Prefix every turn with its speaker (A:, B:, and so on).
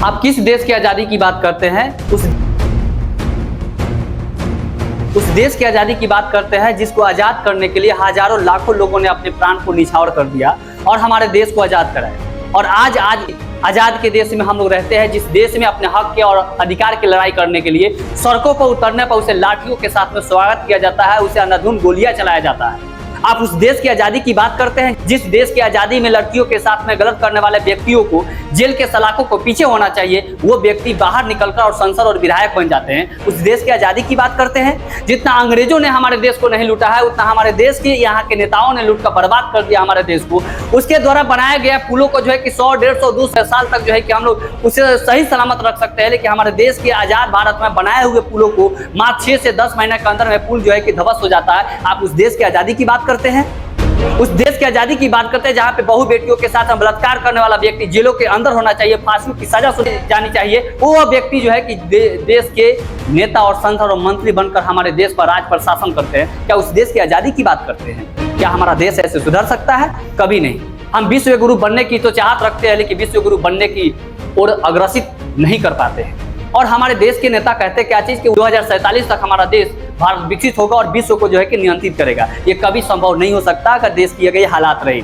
A: आप किस देश की आज़ादी की बात करते हैं? उस देश की आज़ादी की बात करते हैं जिसको आज़ाद करने के लिए हजारों लाखों लोगों ने अपने प्राण को निछावर कर दिया और हमारे देश को आज़ाद कराया। और आज आज़ाद के देश में हम लोग रहते हैं, जिस देश में अपने हक के और अधिकार की लड़ाई करने के लिए सड़कों पर उतरने पर उसे लाठियों के साथ में स्वागत किया जाता है, उसे अंधाधुंध गोलियां चलाया जाता है। आप उस देश की आज़ादी की बात करते हैं जिस देश की आज़ादी में लड़कियों के साथ में गलत करने वाले व्यक्तियों को जेल के सलाखों को पीछे होना चाहिए, वो व्यक्ति बाहर निकलकर और सांसद और विधायक बन जाते हैं। उस देश की आज़ादी की बात करते हैं। जितना अंग्रेजों ने हमारे देश को नहीं लूटा है, उतना हमारे देश के यहाँ के नेताओं ने लूट कर बर्बाद कर दिया हमारे देश को। उसके द्वारा बनाया गया पुलों को जो है कि 100, 150, 200 साल तक जो है कि हम लोग उसे सही सलामत रख सकते हैं, लेकिन हमारे देश के आज़ाद भारत में बनाए हुए पुलों को मात्र 6 से 10 महीने के अंदर में पुल जो है कि ध्वस्त हो जाता है। आप उस देश की आज़ादी की बात करते हैं। उस देश की आज़ादी की बात करते हैं जहां पे बहु बेटियों के साथ बलात्कार करने वाला व्यक्ति जेलों के अंदर होना चाहिए, फांसी की सजा सुनाई जानी चाहिए। वो व्यक्ति जो है कि देश के नेता और सांसद और मंत्री बनकर हमारे देश पर राज प्रशासन करते हैं। क्या उस देश की आज़ादी की बात करते हैं? क्या हमारा देश ऐसे सुधर सकता है? कभी नहीं। हम विश्व गुरु बनने की तो चाहत रखते हैं, लेकिन विश्व गुरु बनने की ओर अग्रसित नहीं कर पाते हैं। और हमारे देश के नेता कहते हैं क्या चीज कि 2047 तक हमारा देश भारत विकसित होगा और विश्व को जो है कि नियंत्रित करेगा। ये कभी संभव नहीं हो सकता अगर देश की अगर ये हालात रहे।